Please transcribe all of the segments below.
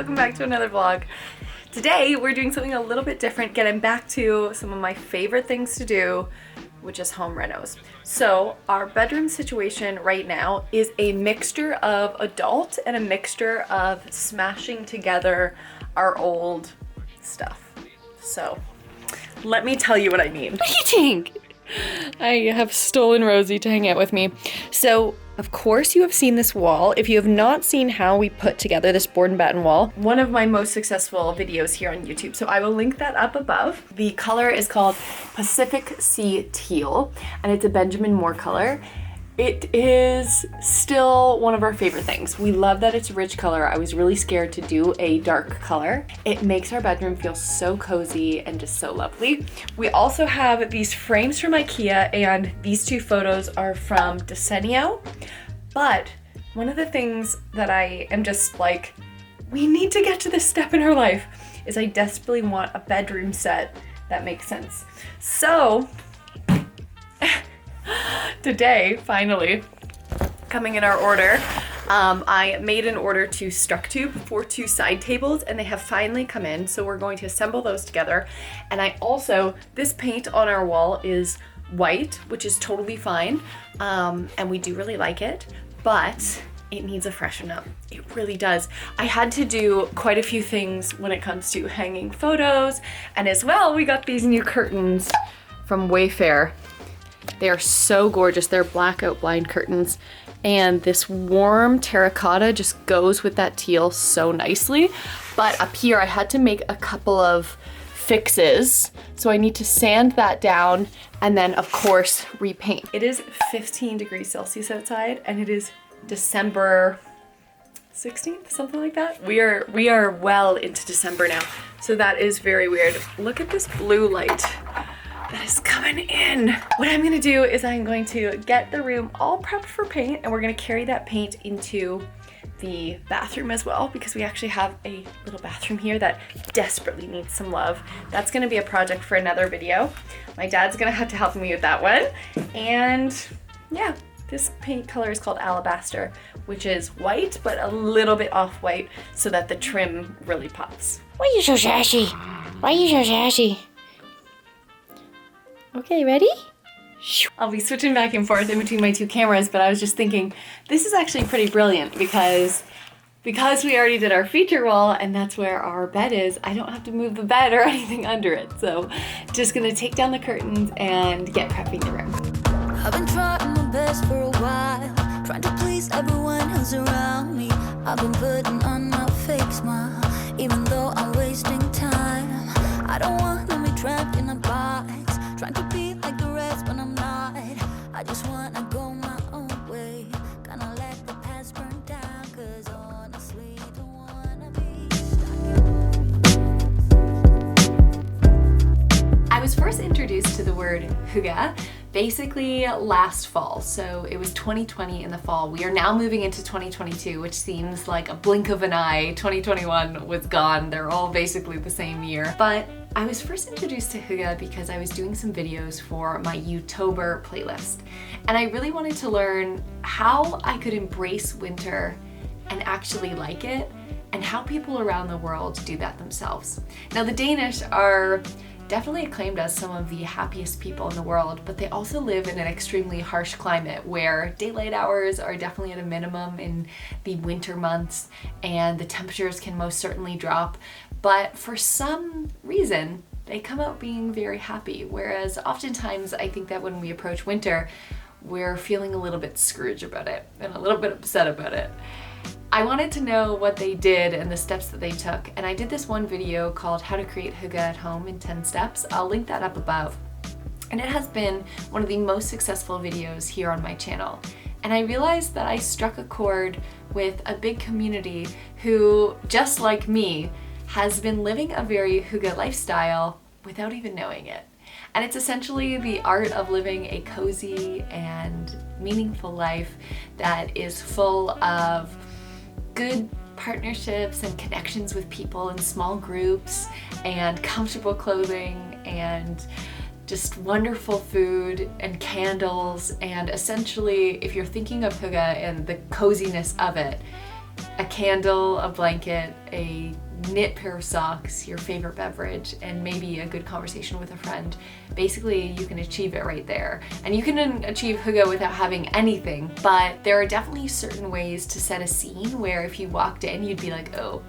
welcome back to another vlog. Today we're doing something a little bit different, getting back to some of my favorite things to do, which is home renos. So our bedroom situation right now is a mixture of adult and a mixture of smashing together our old stuff. So let me tell you what I mean. What do you think? I have stolen Rosie to hang out with me. So, of course you have seen this wall. If you have not seen how we put together this board and batten wall, one of my most successful videos here on YouTube. So I will link that up above. The color is called Pacific Sea Teal, and it's a Benjamin Moore color. It is still one of our favorite things. We love that it's a rich color. I was really scared to do a dark color. It makes our bedroom feel so cozy and just so lovely. We also have these frames from IKEA, and these two photos are from Decenio. But one of the things that I am just like, we need to get to this step in our life, is I desperately want a bedroom set that makes sense. So today, finally, coming in our order, I made an order to Structube for 2 side tables, and they have finally come in, so we're going to assemble those together. And I also, this paint on our wall is white, which is totally fine, and we do really like it, but it needs a freshen up. It really does. I had to do quite a few things when it comes to hanging photos, and as well, we got these new curtains from Wayfair. They are so gorgeous. They're blackout blind curtains, and this warm terracotta just goes with that teal so nicely. But up here I had to make a couple of fixes, so I need to sand that down and then of course repaint. It is 15 degrees Celsius outside, and it is December 16th, something like that. We are well into December now, so that is very weird. Look at this blue light that is coming in. What I'm gonna do is I'm going to get the room all prepped for paint, and we're gonna carry that paint into the bathroom as well, because we actually have a little bathroom here that desperately needs some love. That's gonna be a project for another video. My dad's gonna have to help me with that one. And yeah, this paint color is called Alabaster, which is white, but a little bit off-white so that the trim really pops. Why are you so sassy? Why are you so sassy? Okay, ready? I'll be switching back and forth in between my 2 cameras, but I was just thinking, this is actually pretty brilliant because we already did our feature wall, and that's where our bed is. I don't have to move the bed or anything under it. So just gonna take down the curtains and get prepping the room. I've been trying my best for a while, trying to please everyone who's around me. I've been putting on my fake smile, even though I'm wasting time. I don't want to be trapped in a box, trying to be like the rest when I'm not. I just wanna go my own way, gonna let the past burn down, cause honestly don't wanna be. I was first introduced to the word hygge basically last fall. So it was 2020 in the fall. We are now moving into 2022, which seems like a blink of an eye. 2021 was gone. They're all basically the same year. But I was first introduced to hygge because I was doing some videos for my YouTuber playlist. And I really wanted to learn how I could embrace winter and actually like it, and how people around the world do that themselves. Now, the Danish are definitely acclaimed as some of the happiest people in the world, but they also live in an extremely harsh climate where daylight hours are definitely at a minimum in the winter months, and the temperatures can most certainly drop. But for some reason, they come out being very happy, whereas oftentimes I think that when we approach winter, we're feeling a little bit Scrooge about it and a little bit upset about it. I wanted to know what they did and the steps that they took, and I did this one video called How to Create Hygge at Home in 10 Steps. I'll link that up above. And it has been one of the most successful videos here on my channel. And I realized that I struck a chord with a big community who, just like me, has been living a very hygge lifestyle without even knowing it. And it's essentially the art of living a cozy and meaningful life that is full of good partnerships and connections with people in small groups, and comfortable clothing, and just wonderful food and candles. And essentially, if you're thinking of hygge and the coziness of it, a candle, a blanket, a knit pair of socks, your favorite beverage, and maybe a good conversation with a friend. Basically, you can achieve it right there. And you can achieve hygge without having anything, but there are definitely certain ways to set a scene where if you walked in, you'd be like, oh,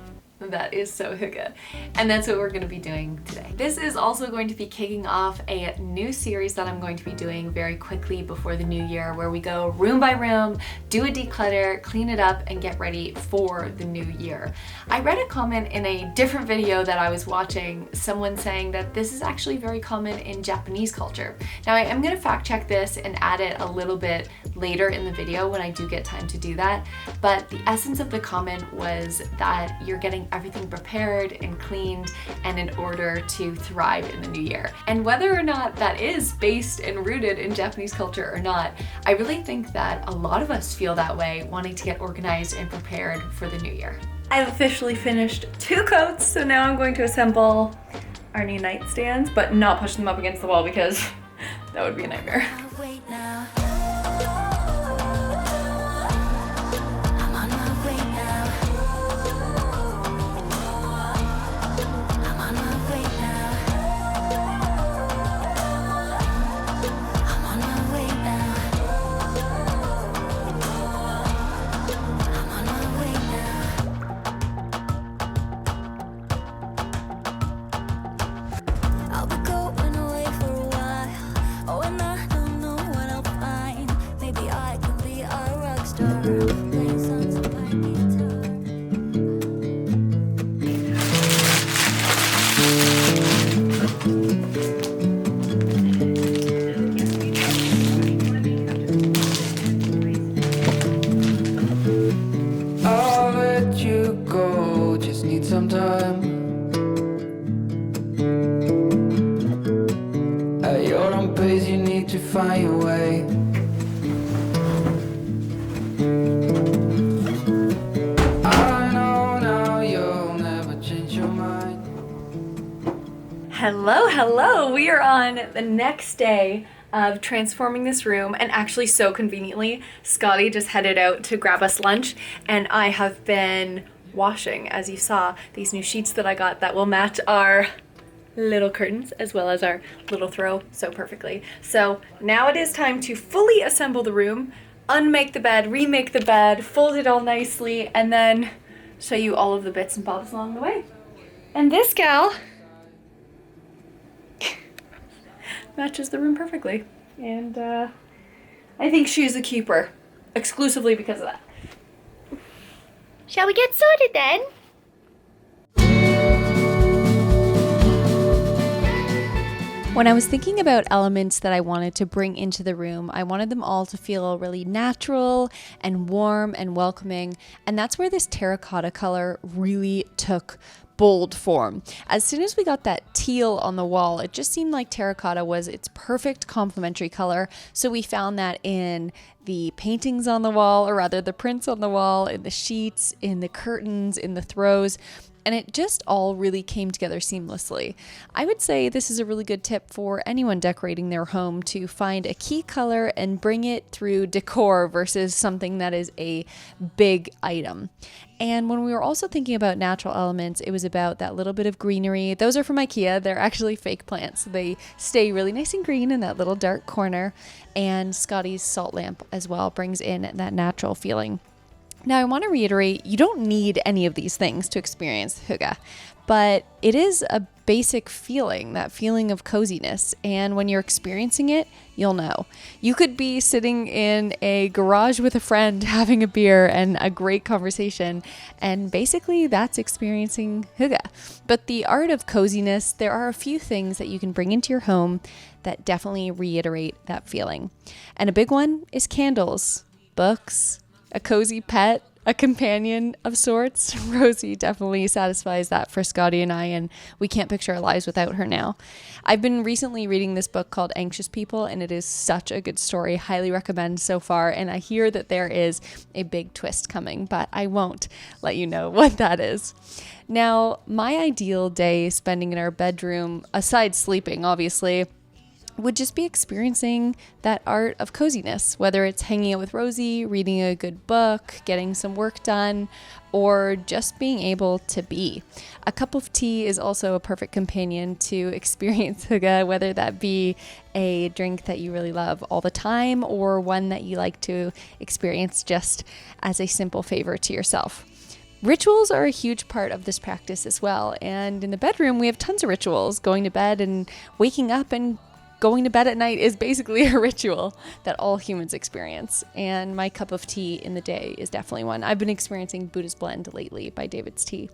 that is so hygge. And that's what we're going to be doing today. This is also going to be kicking off a new series that I'm going to be doing very quickly before the new year, where we go room by room, do a declutter, clean it up, and get ready for the new year. I read a comment in a different video that I was watching, someone saying that this is actually very common in Japanese culture. Now I am going to fact check this and add it a little bit later in the video when I do get time to do that, but the essence of the comment was that you're getting everything prepared and cleaned and in order to thrive in the new year. And whether or not that is based and rooted in Japanese culture or not, I really think that a lot of us feel that way, wanting to get organized and prepared for the new year. I've officially finished 2 coats, so now I'm going to assemble our new nightstands, but not push them up against the wall because that would be a nightmare. Wait now. Find your way. I know now you'll never change your mind. Hello. We are on the next day of transforming this room, and actually so conveniently, Scotty just headed out to grab us lunch, and I have been washing, as you saw, these new sheets that I got that will match our little curtains as well as our little throw so perfectly. So now it is time to fully assemble the room, unmake the bed, remake the bed, fold it all nicely, and then show you all of the bits and bobs along the way. And this gal matches the room perfectly. And I think she's a keeper, exclusively because of that. Shall we get started then? When I was thinking about elements that I wanted to bring into the room, I wanted them all to feel really natural and warm and welcoming, and that's where this terracotta color really took bold form. As soon as we got that teal on the wall, it just seemed like terracotta was its perfect complementary color, so we found that in the paintings on the wall, or rather the prints on the wall, in the sheets, in the curtains, in the throws, and it just all really came together seamlessly. I would say this is a really good tip for anyone decorating their home to find a key color and bring it through decor versus something that is a big item. And when we were also thinking about natural elements, it was about that little bit of greenery. Those are from IKEA. They're actually fake plants. They stay really nice and green in that little dark corner. And Scotty's salt lamp as well brings in that natural feeling. Now, I want to reiterate, you don't need any of these things to experience hygge, but it is a basic feeling, that feeling of coziness, and when you're experiencing it, you'll know. You could be sitting in a garage with a friend having a beer and a great conversation, and basically that's experiencing hygge. But the art of coziness, there are a few things that you can bring into your home that definitely reiterate that feeling. And a big one is candles, books, a cozy pet, a companion of sorts. Rosie definitely satisfies that for Scotty and I, and we can't picture our lives without her now. I've been recently reading this book called Anxious People, and it is such a good story. Highly recommend so far, and I hear that there is a big twist coming, but I won't let you know what that is. Now, my ideal day spending in our bedroom, aside sleeping, obviously, would just be experiencing that art of coziness, whether it's hanging out with Rosie, reading a good book, getting some work done, or just being able to be. A cup of tea is also a perfect companion to experience hygge, whether that be a drink that you really love all the time or one that you like to experience just as a simple favor to yourself. Rituals are a huge part of this practice as well, and in the bedroom we have tons of rituals. Going to bed and waking up and going to bed at night is basically a ritual that all humans experience, and my cup of tea in the day is definitely one. I've been experiencing Buddha's Blend lately by David's Tea.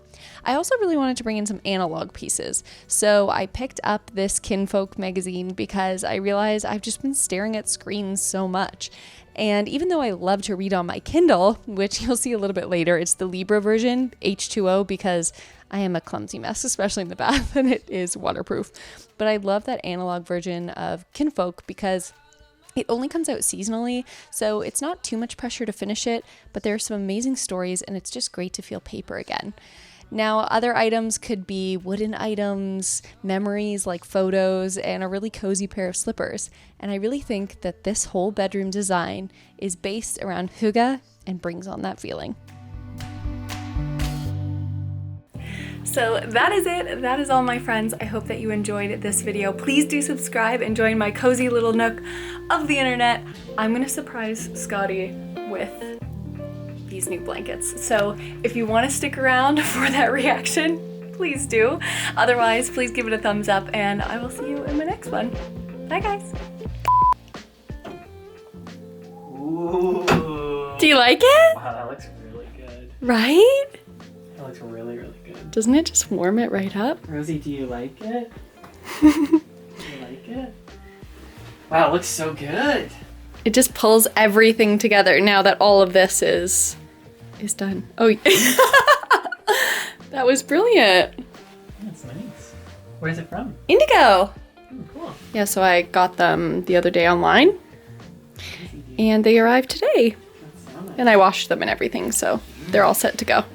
I also really wanted to bring in some analog pieces, so I picked up this Kinfolk magazine because I realized I've just been staring at screens so much. And even though I love to read on my Kindle, which you'll see a little bit later, it's the Libra version, H2O, because I am a clumsy mess, especially in the bath, and it is waterproof. But I love that analog version of Kinfolk because it only comes out seasonally, so it's not too much pressure to finish it, but there are some amazing stories, and it's just great to feel paper again. Now, other items could be wooden items, memories like photos, and a really cozy pair of slippers. And I really think that this whole bedroom design is based around hygge and brings on that feeling. So that is it. That is all, my friends. I hope that you enjoyed this video. Please do subscribe and join my cozy little nook of the internet. I'm gonna surprise Scotty with these new blankets. So if you want to stick around for that reaction, please do. Otherwise, please give it a thumbs up, and I will see you in my next one. Bye, guys. Ooh. Do you like it? Wow, that looks really good. Right? That looks really, really good. Doesn't it just warm it right up? Rosie, do you like it? Do you like it? Wow, it looks so good. It just pulls everything together now that all of this is done. Oh, that was brilliant. That's nice. Where's it from? Indigo. Oh, cool. Yeah, so I got them the other day online, and they arrived today. That's so nice. And I washed them and everything, so they're all set to go.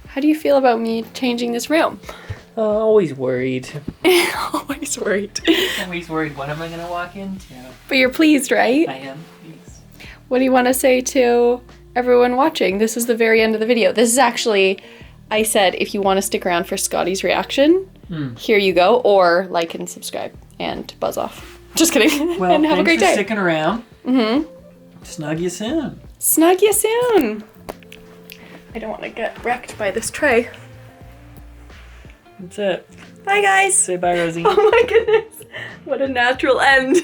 How do you feel about me changing this room? Always worried. Always worried. Always worried. What am I gonna walk into? But you're pleased, right? I am. Yes. What do you want to say to everyone watching? This is the very end of the video. This is actually, I said, if you want to stick around for Scotty's reaction, here you go, or like and subscribe and buzz off. Just kidding. Well, and have a great thanks for day. sticking around. Mm-hmm. Snug you soon. Snug you soon. I don't want to get wrecked by this tray. That's it. Bye, guys. Say bye, Rosie. Oh my goodness. What a natural end.